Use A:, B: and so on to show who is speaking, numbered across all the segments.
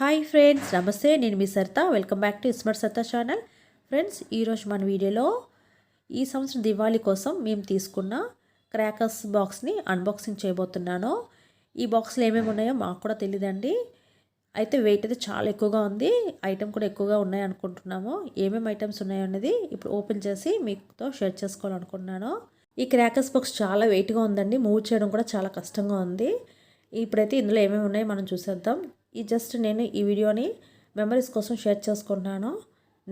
A: Hi friends, నమస్తే. నేను మీ Saritha. Welcome back to smart Saritha channel. Friends, ఈరోజు మన వీడియోలో ఈ సంవత్సరం దివాళీ కోసం మేము తీసుకున్న క్రాకర్స్ బాక్స్ని అన్బాక్సింగ్ చేయబోతున్నాను. ఈ బాక్స్లో ఏమేమి ఉన్నాయో మాకు కూడా తెలియదండి. అయితే వెయిట్ అయితే చాలా ఎక్కువగా ఉంది, ఐటెం కూడా ఎక్కువగా ఉన్నాయి అనుకుంటున్నాము. ఏమేమి ఐటమ్స్ ఉన్నాయో అనేది ఇప్పుడు ఓపెన్ చేసి మీతో షేర్ చేసుకోవాలనుకుంటున్నాను. ఈ క్రాకర్స్ బాక్స్ చాలా వెయిట్గా ఉందండి, మూవ్ చేయడం కూడా చాలా కష్టంగా ఉంది. ఇప్పుడైతే ఇందులో ఏమేమి ఉన్నాయో మనం చూసేద్దాం. నేను ఈ వీడియోని మెమరీస్ కోసం షేర్ చేసుకుంటున్నాను.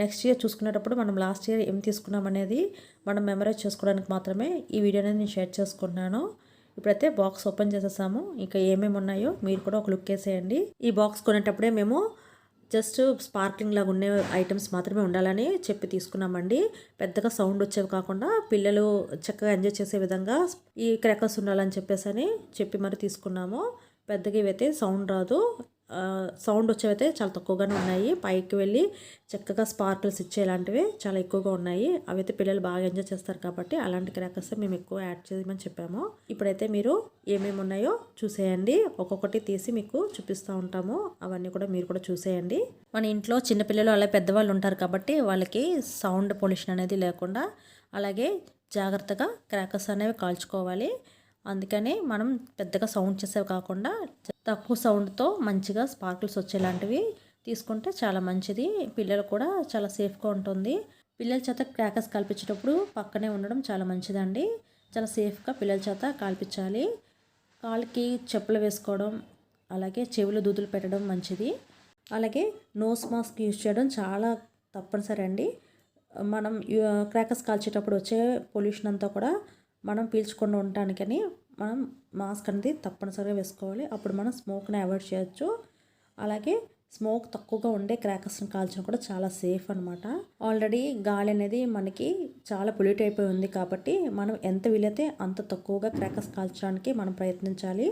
A: నెక్స్ట్ ఇయర్ చూసుకునేటప్పుడు మనం లాస్ట్ ఇయర్ ఏం తీసుకున్నాం అనేది మనం మెమరైజ్ చేసుకోవడానికి మాత్రమే ఈ వీడియో అనేది నేను షేర్ చేసుకుంటున్నాను. ఇప్పుడైతే బాక్స్ ఓపెన్ చేసేసాము. ఇంకా ఏమేమి ఉన్నాయో మీరు కూడా ఒక లుక్ వేసేయండి. ఈ బాక్స్ కొనేటప్పుడే మేము జస్ట్ స్పార్క్లింగ్ లాగా ఉండే ఐటమ్స్ మాత్రమే ఉండాలని చెప్పి తీసుకున్నామండి. పెద్దగా సౌండ్ వచ్చేవి కాకుండా పిల్లలు చక్కగా ఎంజాయ్ చేసే విధంగా ఈ క్రాకర్స్ ఉండాలని చెప్పి మరి తీసుకున్నాము. పెద్దగా ఇవైతే సౌండ్ రాదు, సౌండ్ వచ్చేవైతే చాలా తక్కువగానే ఉన్నాయి. పైకి వెళ్ళి చక్కగా స్పార్కిల్స్ ఇచ్చేలాంటివి చాలా ఎక్కువగా ఉన్నాయి. అవైతే పిల్లలు బాగా ఎంజాయ్ చేస్తారు కాబట్టి అలాంటి క్రాకర్స్ మేము ఎక్కువ యాడ్ చేయమని చెప్పాము. ఇప్పుడైతే మీరు ఏమేమి ఉన్నాయో చూసేయండి. ఒక్కొక్కటి తీసి మీకు చూపిస్తూ ఉంటాము. అవన్నీ కూడా మీరు కూడా చూసేయండి. మన ఇంట్లో చిన్నపిల్లలు అలా పెద్దవాళ్ళు ఉంటారు కాబట్టి వాళ్ళకి సౌండ్ పొల్యూషన్ అనేది లేకుండా అలాగే జాగ్రత్తగా క్రాకర్స్ అనేవి కాల్చుకోవాలి. అందుకని మనం పెద్దగా సౌండ్ చేసేవి కాకుండా తక్కువ సౌండ్తో మంచిగా స్పార్కిల్స్ వచ్చేలాంటివి తీసుకుంటే చాలా మంచిది. పిల్లలు కూడా చాలా సేఫ్గా ఉంటుంది. పిల్లల చేత క్రాకర్స్ కాల్పించేటప్పుడు పక్కనే ఉండడం చాలా మంచిదండి. చాలా సేఫ్గా పిల్లల చేత కాల్పించాలి. కాళ్ళకి చెప్పులు వేసుకోవడం, అలాగే చెవులు దూదులు పెట్టడం మంచిది. అలాగే నోస్ మాస్క్ యూజ్ చేయడం చాలా తప్పనిసరి అండి. మనం క్రాకర్స్ కాల్చేటప్పుడు వచ్చే పొల్యూషన్ అంతా కూడా మనం పీల్చకుండా ఉండటానికని మనం మాస్క్ అనేది తప్పనిసరిగా వేసుకోవాలి. అప్పుడు మనం స్మోక్ని అవాయిడ్ చేయొచ్చు. అలాగే స్మోక్ తక్కువగా ఉండే క్రాకర్స్ని కాల్చడం కూడా చాలా సేఫ్ అనమాట. ఆల్రెడీ గాలి అనేది మనకి చాలా పొల్యూట్ అయిపోయి ఉంది కాబట్టి మనం ఎంత వీలైతే అంత తక్కువగా క్రాకర్స్ కాల్చడానికి మనం ప్రయత్నించాలి.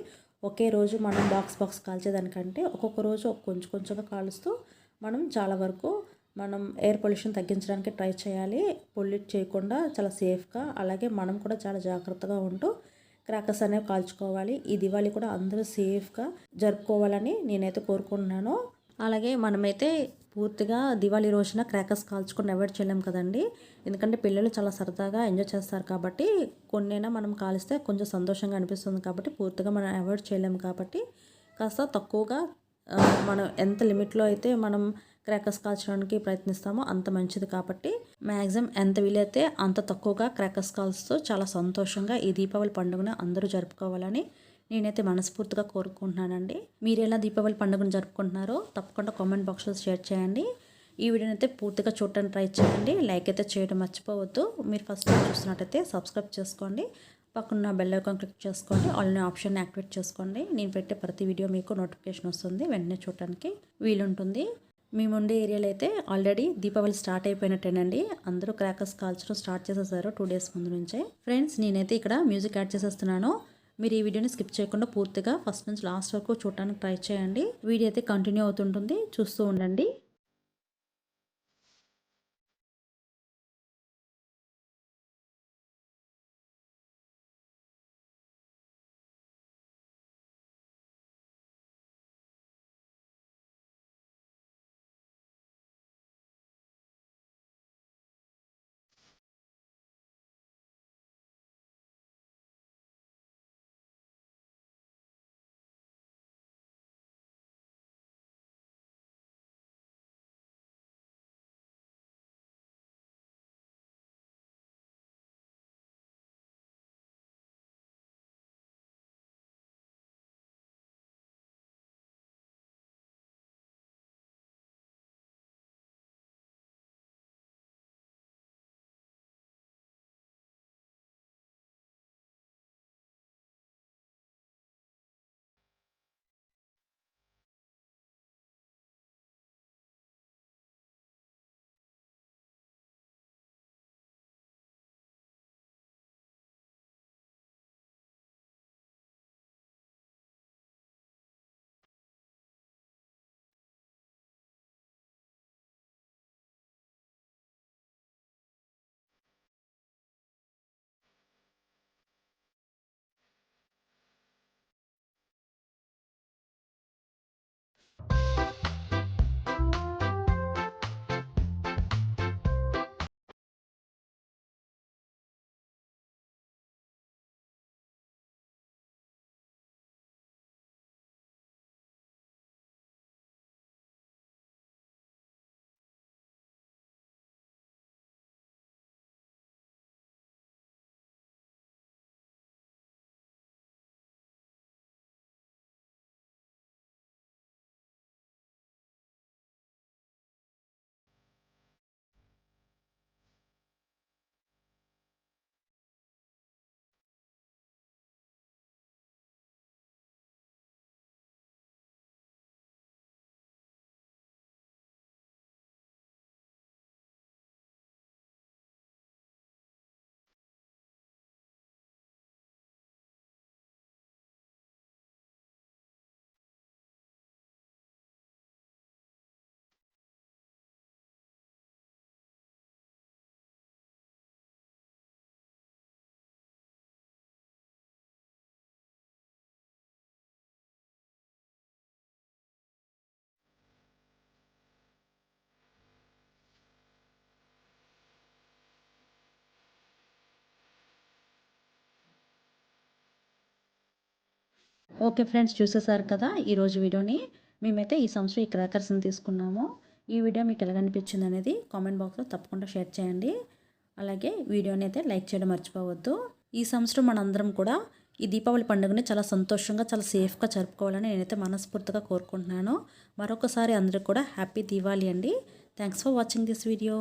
A: ఒకే రోజు మనం బాక్స్ కాల్చేదానికంటే ఒక్కొక్క రోజు కొంచెం కొంచెంగా కాలుస్తూ మనం చాలా వరకు మనం ఎయిర్ పొల్యూషన్ తగ్గించడానికి ట్రై చేయాలి. పొల్యూట్ చేయకుండా చాలా సేఫ్గా, అలాగే మనం కూడా చాలా జాగ్రత్తగా ఉంటూ క్రాకర్స్ అనేవి కాల్చుకోవాలి. ఈ దివాళీ కూడా అందరూ సేఫ్గా జరుపుకోవాలని నేనైతే కోరుకుంటున్నాను. అలాగే మనమైతే పూర్తిగా దివాళీ రోజున క్రాకర్స్ కాల్చుకొని అవాయిడ్ చేయలేం కదండి. ఎందుకంటే పిల్లలు చాలా సరదాగా ఎంజాయ్ చేస్తారు కాబట్టి కొన్నైనా మనం కాలిస్తే కొంచెం సంతోషంగా అనిపిస్తుంది కాబట్టి పూర్తిగా మనం అవాయిడ్ చేయలేము కాబట్టి కాస్త తక్కువగా మనం ఎంత లిమిట్లో అయితే మనం క్రాకర్స్ కాల్చడానికి ప్రయత్నిస్తామో అంత మంచిది కాబట్టి మ్యాక్సిమం ఎంత వీలైతే అంత తక్కువగా క్రాకర్స్ కాల్స్తూ చాలా సంతోషంగా ఈ దీపావళి పండుగను అందరూ జరుపుకోవాలని నేనైతే మనస్ఫూర్తిగా కోరుకుంటున్నానండి. మీరు ఎలా దీపావళి పండుగను జరుపుకుంటున్నారో తప్పకుండా కామెంట్ బాక్స్లో షేర్ చేయండి. ఈ వీడియోని అయితే పూర్తిగా చూడటానికి ట్రై చేయండి. లైక్ అయితే చేయడం మర్చిపోవద్దు. మీరు ఫస్ట్ టైం చూస్తున్నట్టయితే సబ్స్క్రైబ్ చేసుకోండి. పక్కన బెల్ ఐకాన్ క్లిక్ చేసుకోండి. ఆల్ ఆప్షన్ యాక్టివేట్ చేసుకోండి. నేను పెట్టే ప్రతి వీడియో మీకు నోటిఫికేషన్ వస్తుంది, వెంటనే చూడటానికి వీలుంటుంది. మేము ఉండే ఏరియాలో అయితే ఆల్రెడీ దీపావళి స్టార్ట్ అయిపోయినట్టేనండి. అందరూ క్రాకర్స్ కాల్చడం స్టార్ట్ చేసేసారు 2 days ముందు నుంచే. ఫ్రెండ్స్, నేనైతే ఇక్కడ మ్యూజిక్ యాడ్ చేసేస్తున్నాను. మీరు ఈ వీడియోని స్కిప్ చేయకుండా పూర్తిగా ఫస్ట్ నుంచి లాస్ట్ వరకు చూడటానికి ట్రై చేయండి. వీడియో అయితే కంటిన్యూ అవుతుంటుంది, చూస్తూ ఉండండి. ఓకే ఫ్రెండ్స్, చూసేసారు కదా ఈరోజు వీడియోని. మేమైతే ఈ సంవత్సరం ఈ క్రాకర్స్ని తీసుకున్నాము. ఈ వీడియో మీకు ఎలా అనిపించింది అనేది కామెంట్ బాక్స్లో తప్పకుండా షేర్ చేయండి. అలాగే వీడియోని అయితే లైక్ చేయడం మర్చిపోవద్దు. ఈ సంవత్సరం మనందరం కూడా ఈ దీపావళి పండుగని చాలా సంతోషంగా, చాలా సేఫ్గా జరుపుకోవాలని నేనైతే మనస్ఫూర్తిగా కోరుకుంటున్నాను. మరొకసారి అందరికీ కూడా హ్యాపీ దీపావళి అండి. Thanks for watching this video.